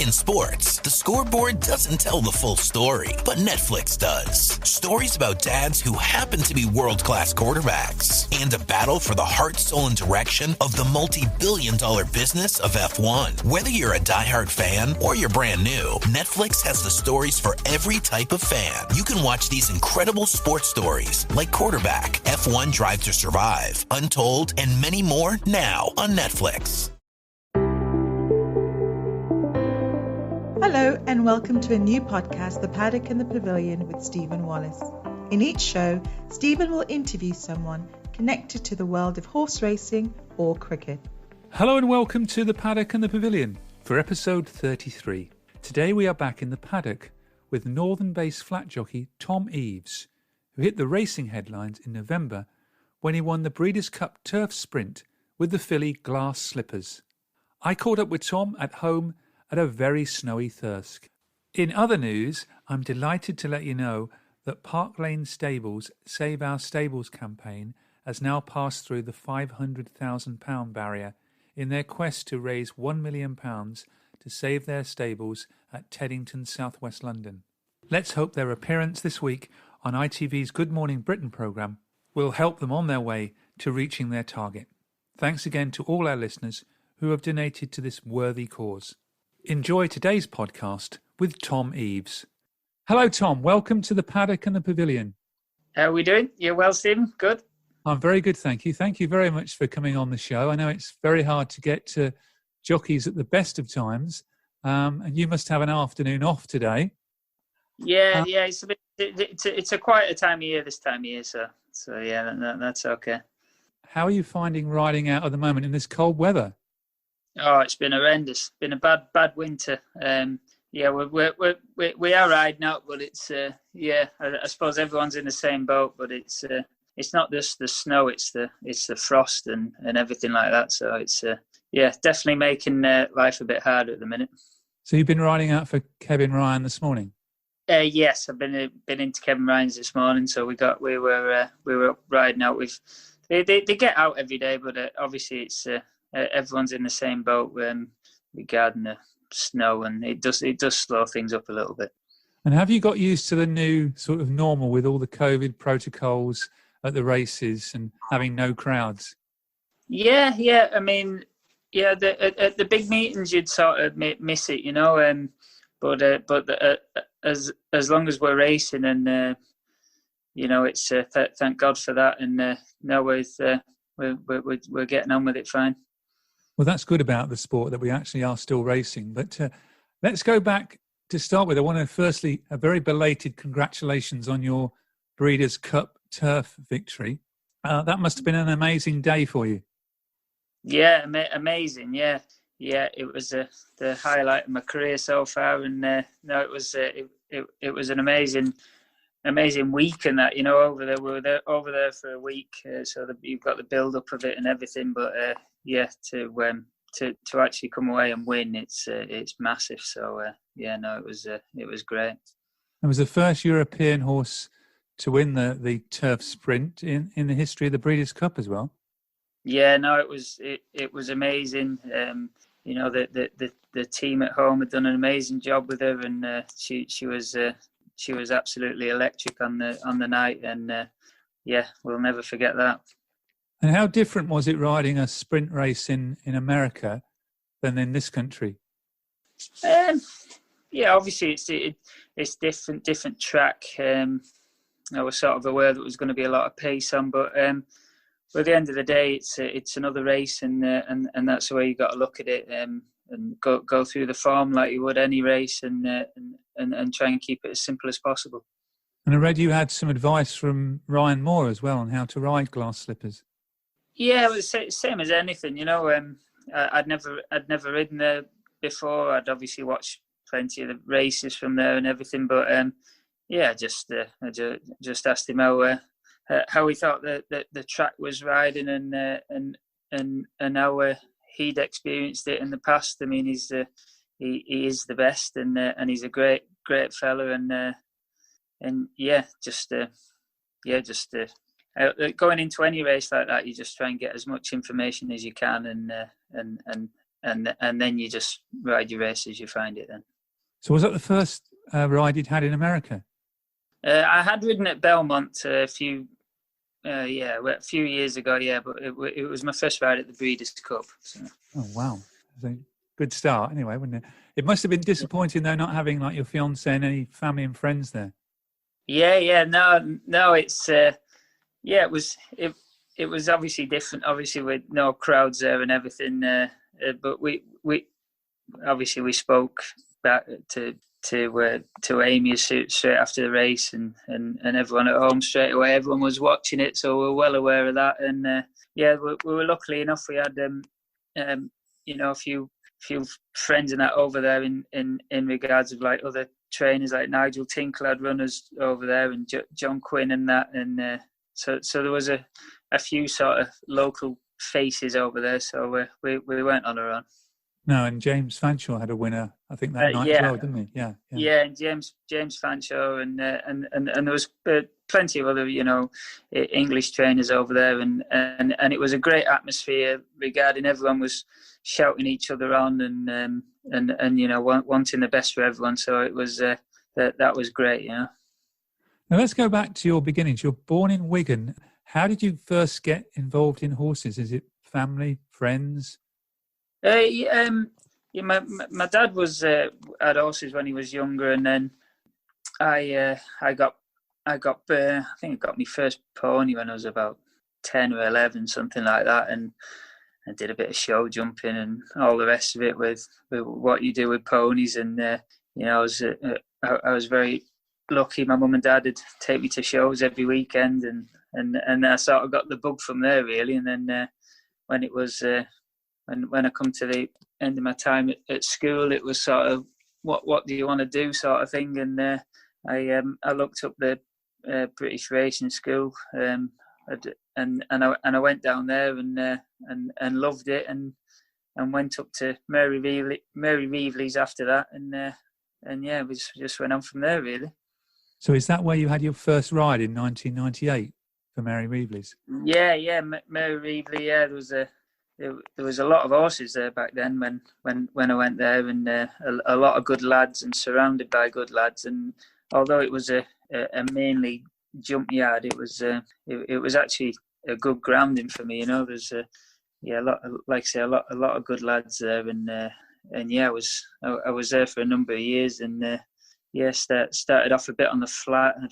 In sports, the scoreboard doesn't tell the full story, but Netflix does. Stories about dads who happen to be world-class quarterbacks and a battle for the heart, soul, and direction of the multi-billion-dollar business of F1. Whether you're a diehard fan or you're brand new, Netflix has the stories for every type of fan. You can watch these incredible sports stories like Quarterback, F1 Drive to Survive, Untold, and many more now on Netflix. Hello and welcome to a new podcast, The Paddock and the Pavilion with Stephen Wallace. In each show, Stephen will interview someone connected to the world of horse racing or cricket. Hello and welcome to The Paddock and the Pavilion for episode 33. Today we are back in the paddock with Northern-based flat jockey Tom Eaves, who hit the racing headlines in November when he won the Breeders' Cup Turf Sprint with the filly Glass Slippers. I caught up with Tom at home at a very snowy Thirsk. In other news, I'm delighted to let you know that Park Lane Stables' Save Our Stables campaign has now passed through the £500,000 barrier in their quest to raise £1 million to save their stables at Teddington, South West London. Let's hope their appearance this week on ITV's Good Morning Britain programme will help them on their way to reaching their target. Thanks again to all our listeners who have donated to this worthy cause. Enjoy today's podcast with Tom Eaves. Hello, Tom. Welcome to the Paddock and the Pavilion. How are we doing? You well, Stephen? Good? I'm very good, thank you. Thank you very much for coming on the show. I know it's very hard to get to jockeys at the best of times, and you must have an afternoon off today. Yeah. It's a bit. It's a quieter time of year this time of year, so yeah, that's okay. How are you finding riding out at the moment in this cold weather? Oh, it's been horrendous. It's been a bad winter. We are riding out, but it's I suppose everyone's in the same boat. But it's not just the snow; it's the frost and everything like that. So it's definitely making life a bit harder at the minute. So you've been riding out for Kevin Ryan this morning? Yes, I've been into Kevin Ryan's this morning. So we were up riding out with. They get out every day, but obviously it's. Everyone's in the same boat regarding the snow, and it does slow things up a little bit. And have you got used to the new sort of normal with all the COVID protocols at the races and having no crowds? Yeah. I mean, at the big meetings you'd sort of miss it, you know. But as long as we're racing, and it's thank God for that, and now we're getting on with it fine. Well, that's good about the sport that we actually are still racing. But let's go back to start with. I want to firstly, a very belated congratulations on your Breeders' Cup Turf victory. That must have been an amazing day for you. Yeah, amazing. Yeah, it was the highlight of my career so far, and it was an amazing week, and that, over there we were over there for a week, so you've got the build up of it and everything. But to actually come away and win, it's massive. So it was great. It was the first European horse to win the turf sprint in the history of the Breeders' Cup as well. Yeah, no, it was amazing. The team at home had done an amazing job with her, and she was absolutely electric on the night, and we'll never forget that. And how different was it riding a sprint race in America than in this country? Obviously it's different track. I was sort of aware that there was going to be a lot of pace on, but at the end of the day, it's another race, and that's the way you got to look at it, and go through the form like you would any race, and try and keep it as simple as possible. And I read you had some advice from Ryan Moore as well on how to ride Glass Slippers. Yeah, it was the same as anything, I'd never ridden there before. I'd obviously watched plenty of the races from there and everything, but I just asked him how he thought the track was riding, and how he'd experienced it in the past. I mean, he is the best, and he's a great fella, going into any race like that, you just try and get as much information as you can, and and then you just ride your race as you find it. Then. So was that the first ride you'd had in America? I had ridden at Belmont a few years ago. Yeah, but it was my first ride at the Breeders' Cup. So. Oh wow, that's a good start. Anyway, wouldn't it? It must have been disappointing though, not having like your fiance and any family and friends there. Yeah, no, it's it was obviously different, obviously with no crowds there and everything. But we obviously we spoke back to Amy straight after the race, and everyone at home straight away. Everyone was watching it, so we're well aware of that. And we were luckily enough. We had a few friends and that over there in regards of like other trainers like Nigel Tinkle had runners over there, and John Quinn and that, and so there was a few sort of local faces over there. So we weren't on our own. No, and James Fanshawe had a winner, I think, that night as well, didn't he? Yeah, and James Fanshawe, and there was plenty of other, English trainers over there, and it was a great atmosphere regarding everyone was shouting each other on and wanting the best for everyone. So it was that was great, Now let's go back to your beginnings. You're born in Wigan. How did you first get involved in horses? Is it family, friends? My dad was had horses when he was younger, and then I got I think I got my first pony when I was about 10 or 11, something like that, and I did a bit of show jumping and all the rest of it with what you do with ponies. And I was very lucky. My mum and dad would take me to shows every weekend, and I sort of got the bug from there really. And then when it was when I come to the end of my time at school, it was sort of what do you want to do sort of thing. And I looked up the British Racing School, and I went down there and loved it, and went up to Mary Reevely's after that, and we just went on from there really. So is that where you had your first ride in 1998 for Mary Reevely's? Yeah, Mary Reevely. Yeah, there was a lot of horses there back then when I went there, and a lot of good lads and surrounded by good lads. And although it was a mainly jump yard, it was actually a good grounding for me. There's a lot, like I say, a lot of good lads there, and I was there for a number of years, and started off a bit on the flat, and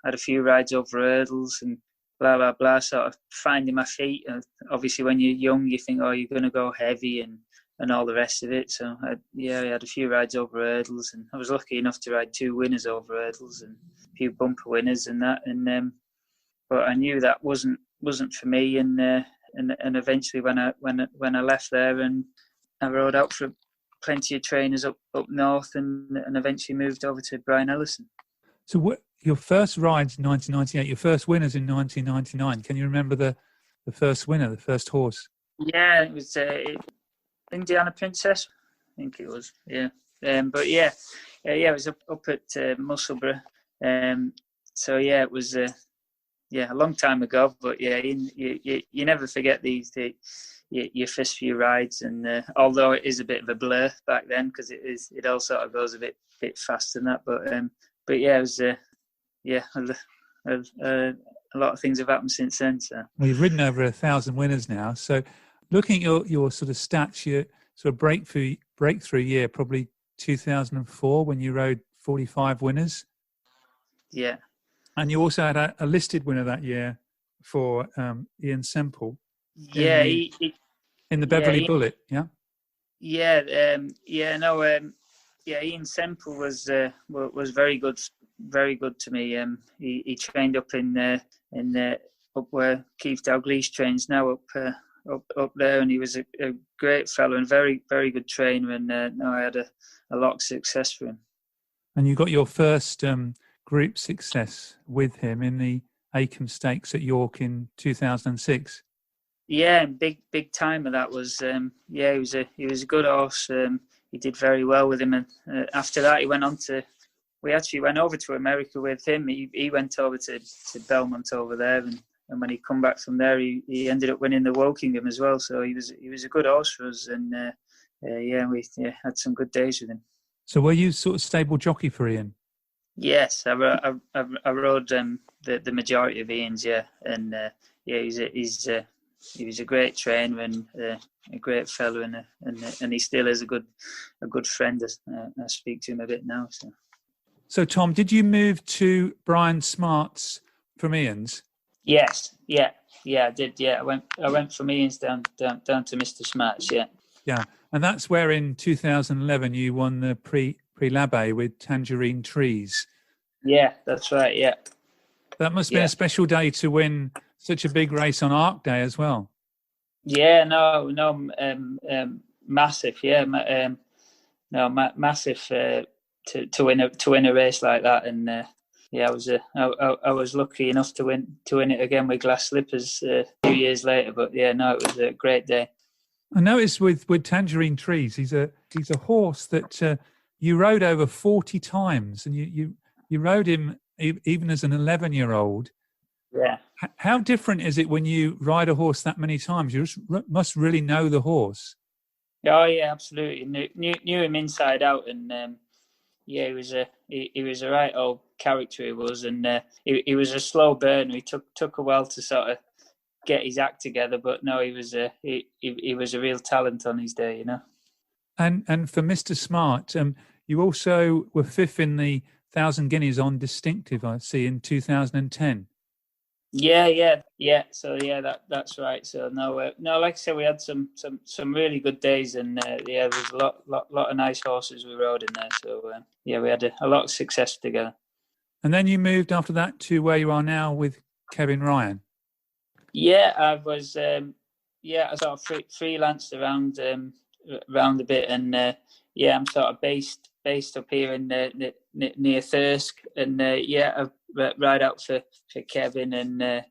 had a few rides over hurdles and blah blah blah, sort of finding my feet. And obviously when you're young you think, oh, you're going to go heavy and all the rest of it. So I had a few rides over hurdles, and I was lucky enough to ride 2 winners over hurdles and a few bumper winners and that. And but I knew that wasn't for me. And eventually when I left there, and I rode out for plenty of trainers up north, and eventually moved over to Brian Ellison. So your first rides in 1998, your first winners in 1999. Can you remember the first winner, the first horse? Yeah, it was Indiana Princess, I think it was. Yeah, but it was up at Musselburgh. So it was a long time ago. But you never forget your first few rides, and although it is a bit of a blur back then because it all sort of goes a bit faster than that. But it was a lot of things have happened since then. So. Well, you've ridden over 1,000 winners now. So looking at your sort of stats, your sort of breakthrough year, probably 2004 when you rode 45 winners. Yeah. And you also had a listed winner that year for Ian Semple. Yeah. In the Beverly Bullet, yeah? Ian Semple was very good to me. He trained up up where Keith Dalglish trains now, up there, and he was a great fellow and very, very good trainer, and I had a lot of success for him. And you got your first group success with him in the Acomb Stakes at York in 2006. Yeah, and big time of that was he was a good horse. He did very well with him, and after that he went on to. We actually went over to America with him. He went over to Belmont over there, and when he come back from there, he ended up winning the Wokingham as well. So he was a good horse for us, and we had some good days with him. So were you sort of stable jockey for Ian? Yes, I rode the majority of Ian's, and he was a great trainer and a great fellow, and he still is a good friend. I speak to him a bit now. So Tom, did you move to Brian Smart's from Ian's? Yes, yeah, I did. Yeah, I went from Ian's down to Mr. Smart's. Yeah, and that's where in 2011 you won the Prix Labbé with Tangerine Trees. Yeah, that's right. Yeah, that must have been a special day to win such a big race on Arc Day as well. Yeah, massive. Yeah, massive to win a race like that, and I was lucky enough to win it again with glass slippers a few years later. But it was a great day. I noticed with Tangerine Trees, he's a horse that you rode over 40 times, and you rode him even as an 11-year-old. Yeah. How different is it when you ride a horse that many times? You must really know the horse. Oh yeah, absolutely. Knew him inside out, and he was a right old character. He was, and he was a slow burner. He took a while to sort of get his act together, but no, he was a real talent on his day, And for Mr. Smart, you also were fifth in the 1,000 Guineas on Distinctive, I see, in 2010. Yeah. So that's right. So no, like I said, we had some really good days, and there was a lot of nice horses we rode in there. So we had a lot of success together. And then you moved after that to where you are now with Kevin Ryan. Yeah, I was. I sort of freelanced around a bit, and I'm sort of based up here in near Thirsk, and I ride out for Kevin, and I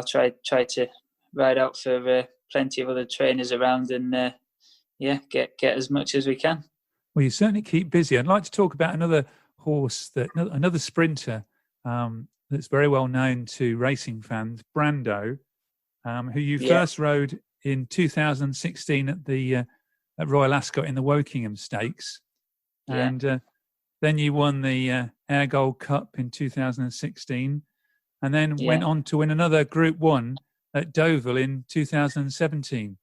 try to ride out for plenty of other trainers around, and get as much as we can. Well, you certainly keep busy. I'd like to talk about another horse, another sprinter that's very well known to racing fans, Brando, who you first rode in 2016 at Royal Ascot in the Wokingham Stakes, and then you won the Ayr Gold Cup in 2016, and then went on to win another Group 1 at Deauville in 2017.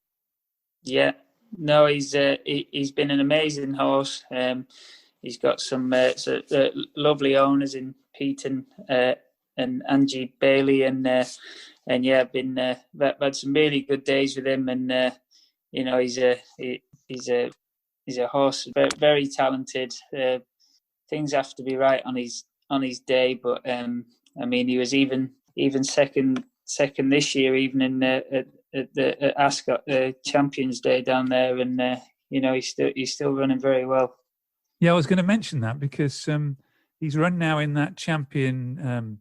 Yeah, no, he's been an amazing horse. He's got some lovely owners in Pete and Angie Bailey, and I've had some really good days with him, and he's a horse, very, very talented. Things have to be right on his day, but he was even second this year, even in at Ascot Champions Day down there, and he's still running very well. Yeah, I was going to mention that because he's run now in that Champions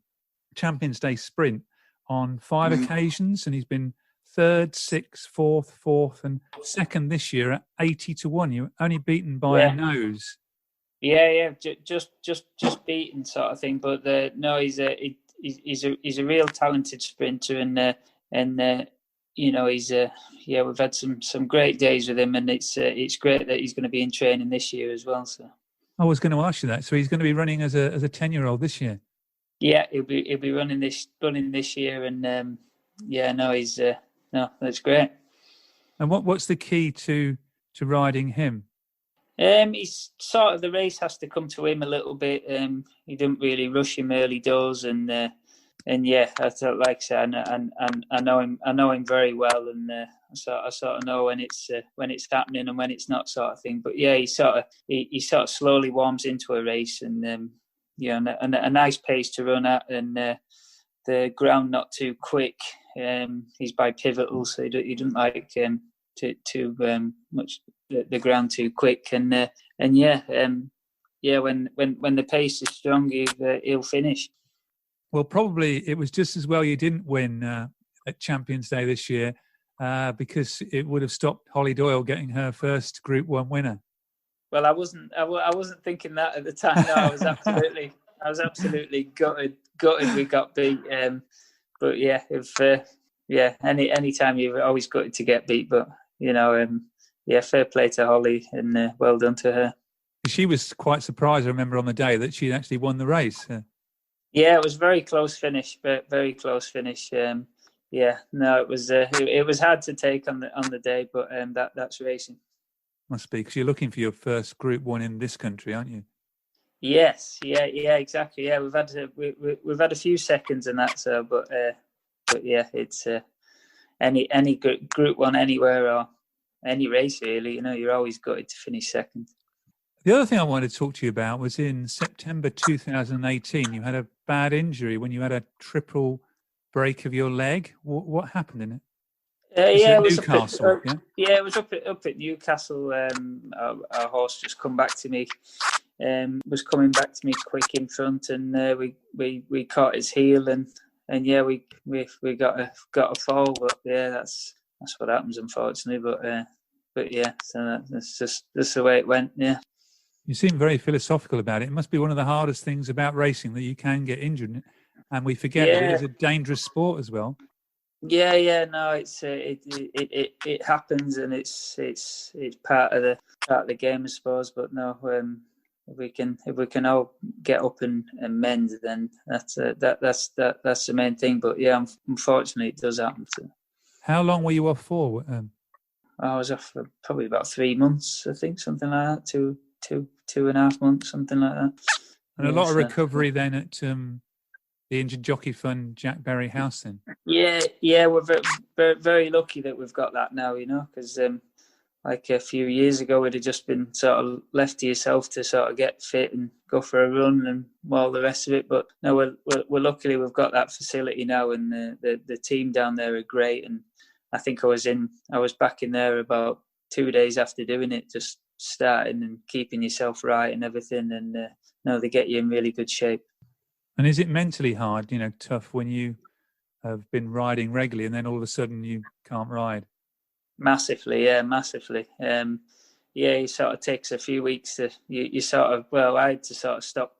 Day sprint on 5 occasions, and he's been 3rd, 6th, 4th, and 2nd this year at 80-1. You're only beaten by a nose. Yeah, just beaten sort of thing. But no, he's a real talented sprinter, and we've had some great days with him, and it's great that he's going to be in training this year as well. So I was going to ask you that. So he's going to be running as a 10-year-old this year. Yeah, he'll be running this year, and that's great. And what's the key to riding him? He's sort of, the race has to come to him a little bit. He didn't really rush him early doors, and I thought, like I said, I know him very well, and I sort of know when it's happening and when it's not, sort of thing. But yeah, he sort of slowly warms into a race, and and a nice pace to run at, and the ground not too quick. He's by Pivotal, so he doesn't like too much the ground too quick, and when the pace is strong, he'll finish. Well, probably it was just as well you didn't win at Champions Day this year, because it would have stopped Holly Doyle getting her first Group 1 winner. Well, I wasn't thinking that at the time. No, I was absolutely gutted we got beat. But yeah, any time you're always gutted to get beat. But yeah, fair play to Holly, and well done to her. She was quite surprised, I remember, on the day that she actually won the race. Yeah, it was very close finish, very close finish. Yeah, no, it was hard to take on the day, but that's racing. Must be, because you're looking for your first Group 1 in this country, aren't you? Yes, yeah, exactly. Yeah, we've had a few seconds in that, so but yeah, it's any Group 1 anywhere or any race really. You know, you're always gutted to finish second. The other thing I wanted to talk to you about was in September 2018, you had a bad injury when you had a triple break of your leg. What happened in it? It was Newcastle. It was up at Newcastle. Our horse just come back to me. Was coming back to me quick in front, and we caught his heel, and yeah, we got a fall. But yeah, that's what happens, unfortunately. But yeah, so that's the way it went. Yeah. You seem very philosophical about it. It must be one of the hardest things about racing, that you can get injured, and we forget that it is a dangerous sport as well. Yeah, no, it happens, and it's part of the game, I suppose. But no, if we can all get up and mend, then that's the main thing. But yeah, unfortunately, it does happen. How long were you off for? I was off for probably about 3 months, I think, something like that. 2.5 months, something like that. And a lot of recovery then at the Injured Jockey Fund Jack Berry House then. Yeah, we're very, very lucky that we've got that now, you know, because like a few years ago, we'd have just been sort of left to yourself to sort of get fit and go for a run and all the rest of it. But no, we're luckily we've got that facility now, and the team down there are great. And I think I was back in there about 2 days after doing it, just starting and keeping yourself right and everything. And no, they get you in really good shape. And is it mentally hard, you know, tough when you have been riding regularly and then all of a sudden you can't ride? Massively, yeah, massively. Yeah, it sort of takes a few weeks to you sort of. Well, I had to sort of stop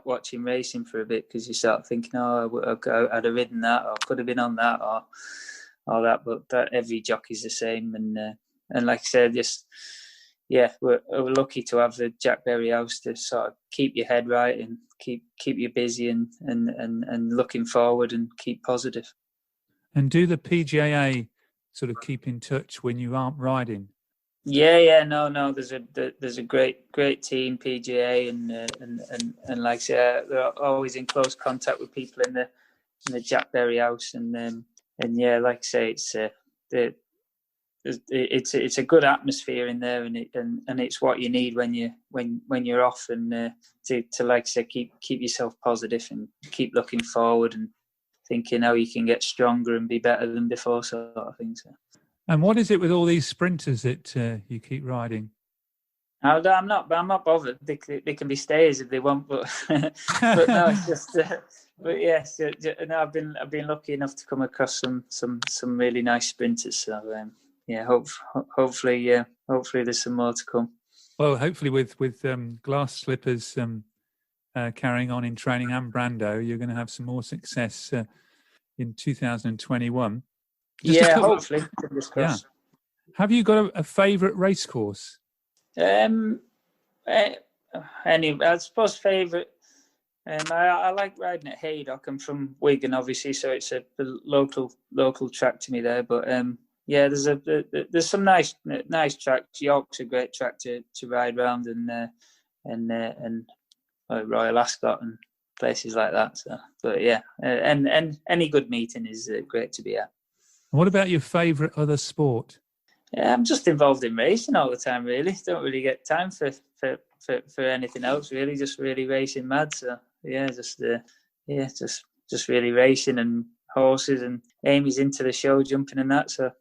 watching racing for a bit, because you start thinking, oh, I'd have ridden that, or could have been on that, or all that. But every jockey's the same, and like I said, just yeah, we're lucky to have the Jack Berry House to sort of keep your head right and keep you busy and looking forward and keep positive. And do the PGAA sort of keep in touch when you aren't riding? Yeah, no. There's a great team, PGA, and like I say, they're always in close contact with people in the Jack Berry House, and yeah, like I say, it's a good atmosphere in there, and it's what you need when you're off, and to like I say, keep yourself positive and keep looking forward and thinking how you can get stronger and be better than before, sort of thing. So. And what is it with all these sprinters that you keep riding? I'm not bothered. They can be stayers if they want, but but no, it's just. But yes, no, I've been lucky enough to come across some really nice sprinters. So yeah, hopefully there's some more to come. Well, hopefully with Glass Slippers carrying on in training and Brando, you're going to have some more success in 2021. Hopefully. Fingers crossed. Yeah. Have you got a favourite race course? I suppose favourite. I like riding at Haydock. I'm from Wigan, obviously, so it's a local track to me there. But yeah, there's some nice tracks. York's a great track to ride around, and Royal Ascot and places like that. So, but yeah, and any good meeting is great to be at. What about your favourite other sport? Yeah, I'm just involved in racing all the time, really. Don't really get time for anything else, really. Just really racing mad. So yeah, just really racing and horses, and Amy's into the show jumping and that. So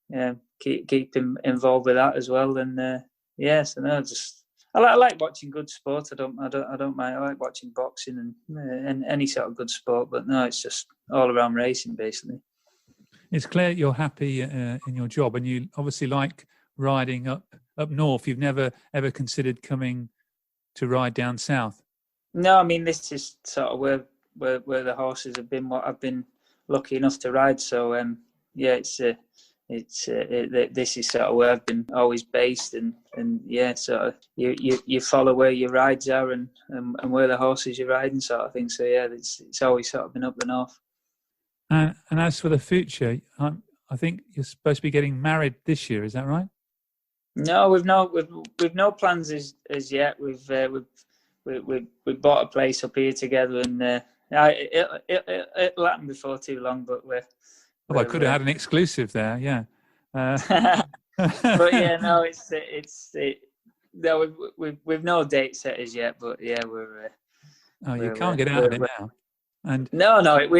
yeah, keep him involved with that as well. And yeah, so no, just I like watching good sport. I don't mind. I like watching boxing and any sort of good sport. But no, it's just all around racing, basically. It's clear you're happy in your job, and you obviously like riding up north. You've never ever considered coming to ride down south? No, I mean, this is sort of where the horses have been, what I've been lucky enough to ride. So yeah, it's this is sort of where I've been always based, and yeah, sort of you follow where your rides are and where the horses you're riding, sort of thing. So yeah, it's always sort of been up the north. And as for the future, I think you're supposed to be getting married this year. Is that right? No, we've no plans as yet. We've bought a place up here together, and it'll happen before too long. But I could have had an exclusive there, yeah. But yeah, no, we've no date set as yet. But yeah, you can't get out of it now. And no, it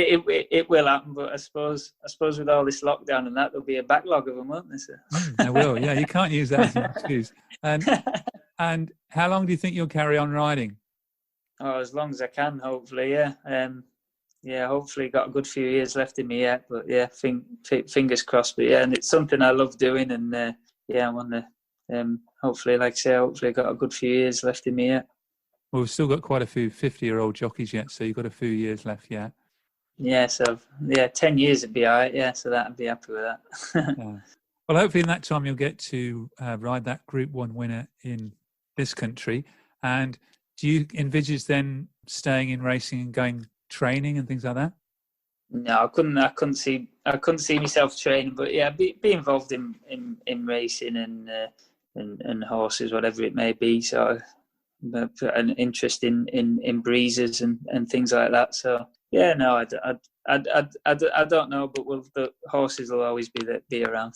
will happen. But I suppose with all this lockdown and that, there'll be a backlog of them, won't there? So. There will. Yeah, you can't use that as an excuse. And how long do you think you'll carry on riding? Oh, as long as I can, hopefully. Yeah. Hopefully got a good few years left in me yet. But yeah, fingers crossed. But yeah, and it's something I love doing, and I want to. Hopefully, like I say, hopefully got a good few years left in me yet. Well, we've still got quite a few 50-year-old jockeys yet, so you've got a few years left yet. Yeah, so 10 years would be all right. Yeah, so I'd be happy with that. Yeah. Well, hopefully in that time you'll get to ride that Group 1 winner in this country. And do you envisage then staying in racing and going training and things like that? No, I couldn't see myself training, but yeah, be involved in racing and horses, whatever it may be. So an interest in breezes and things like that. So yeah, no, I don't know, but the horses will always be around.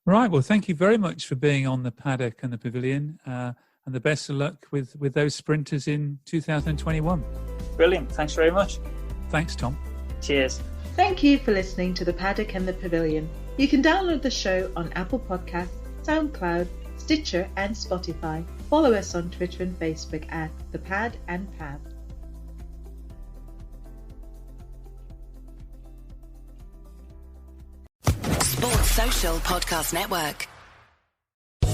Right. Well, thank you very much for being on the paddock and the pavilion, and the best of luck with those sprinters in 2021. Brilliant. Thanks very much. Thanks, Tom. Cheers. Thank you for listening to The Paddock and the Pavilion. You can download the show on Apple Podcasts, SoundCloud, Stitcher and Spotify. Follow us on Twitter and Facebook at The Pad and Pav. Sports Social Podcast Network.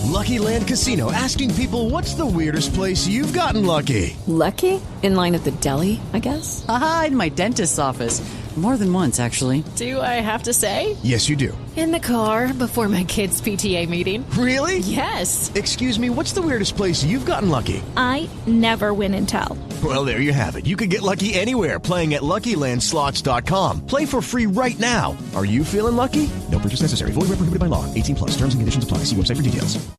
Lucky Land Casino, asking people, what's the weirdest place you've gotten lucky? Lucky? In line at the deli, I guess? Aha, in my dentist's office. More than once, actually. Do I have to say? Yes, you do. In the car before my kids' PTA meeting. Really? Yes. Excuse me, what's the weirdest place you've gotten lucky? I never win and tell. Well, there you have it. You can get lucky anywhere, playing at LuckyLandSlots.com. Play for free right now. Are you feeling lucky? No purchase necessary. Void where prohibited by law. 18+. Terms and conditions apply. See website for details.